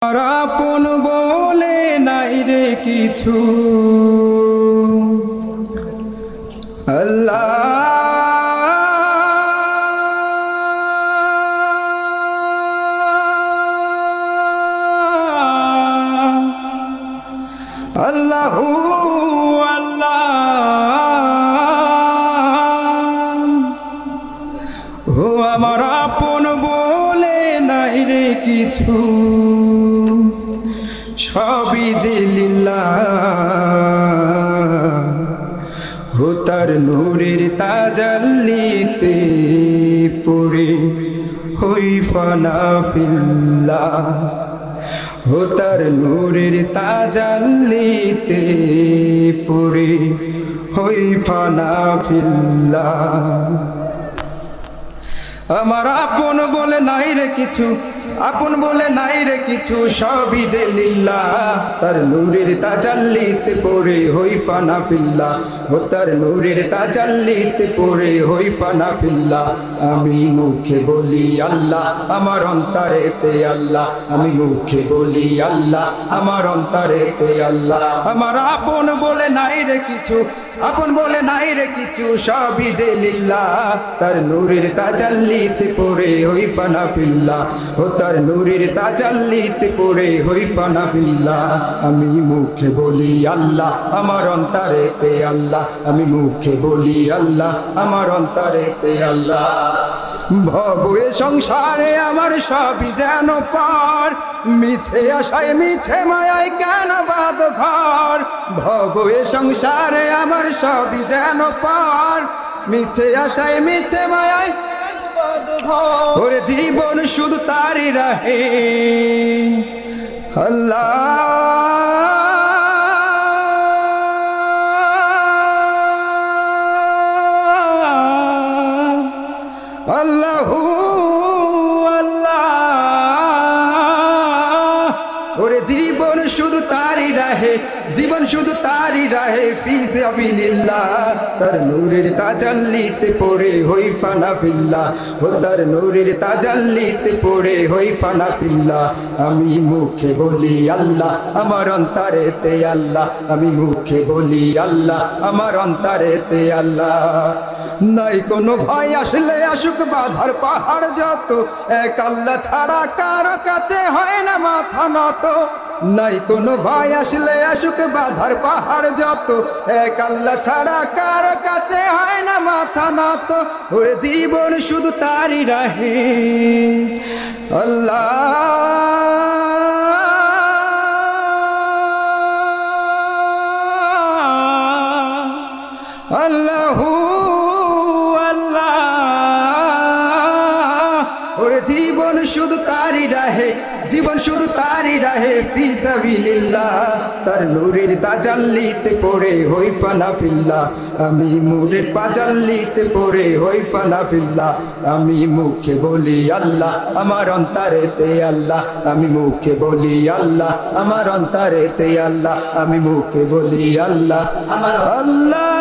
আপন বলে নাই রে কিছু আল্লাহ আল্লাহু আল্লাহ ও আমার আপন বলে নাই রে কিছু সবই যে লিল্লাহ হো তার নূরের তাজাল্লিতে পড়ে হই ফানা ফিল্লাহ হো তার নূরের তাজাল্লিতে পড়ে হই ফানা ফিল্লাহ আমার আপন বলে নাই রে কিছু আপন বলে নাই রে কিছু সবই যে লিল্লাহ তার নূরের তাজাল্লিতে পড়ে হই ফানা ফিল্লাহ ও তার নূরের তাজাল্লিতে পড়ে হই ফানা ফিল্লাহ আমি মুখে বলি আল্লাহ আমার অন্তরেতে আল্লাহ আমি মুখে বলি আল্লাহ আমার অন্তরেতে আল্লাহ আমার আপন বলে নাই রে কিছু আপন বলে নাই রে কিছু সবই যে লিল্লাহ তার নূরের তাজাল্লিতে পড়ে হই ফানা ফিল্লাহ ও তার নূরের তাজাল্লিতে পড়ে হই ফানা ফিল্লাহ আমি মুখে বলি আল্লাহ আমার অন্তরেতে আল্লাহ আমি মুখে বলি আল্লাহ আমার অন্তরেতে আল্লাহ ভবে সংসারে আমার সবই যেন পার মিছে আশায় মিছে মায়ায় কেন বাদ ঘর ভবে সংসারে আমার সবই যেন পার মিছে আশায় মিছে মায়ায় ওরে জীবন শুধু তারই রাহে আল্লাহ আল্লাহু আল্লাহ ওরে জীবন শুধু তারই রাহে জীবন শুধু তারই রাহে ফি সাবিলিল্লাহ তার নূরের তাজাল্লিতে পড়ে হই ফানা ফিল্লাহ ও তার নূরের তাজাল্লিতে পড়ে হই ফানা ফিল্লাহ আমি মুখে বলি আল্লাহ আমার অন্তরেতে আল্লাহ আমি মুখে বলি আল্লাহ আমার অন্তরেতে আল্লাহ নাই কোনো ভয় আসলে আসুক বাধার পাহাড় যত এক আল্লাহ ছাড়া কারো কাছে হয় না মাথা নত নাই কোনো ভয় আসলে আসুক বাধার পাহাড় যত এক আল্লাহ ছাড়া কারো কাছে হয় না মাথা নত ওরে জীবন শুধু তারই রাহে আল্লাহ আল্লাহু ওরে জীবন শুধু তারই রাহে জীবন শুধু তারই রাহে ফি সাবিলিল্লাহ তার নূরের তাজাল্লিতে পড়ে হই ফানা ফিল্লাহ আমি নূরের তাজাল্লিতে পড়ে হই ফানা ফিল্লাহ আমি মুখে বলি আল্লাহ আমার অন্তরেতে আল্লাহ আমি মুখে বলি আল্লাহ আমার অন্তরেতে আল্লাহ আমি মুখে বলি আল্লাহ আল্লাহ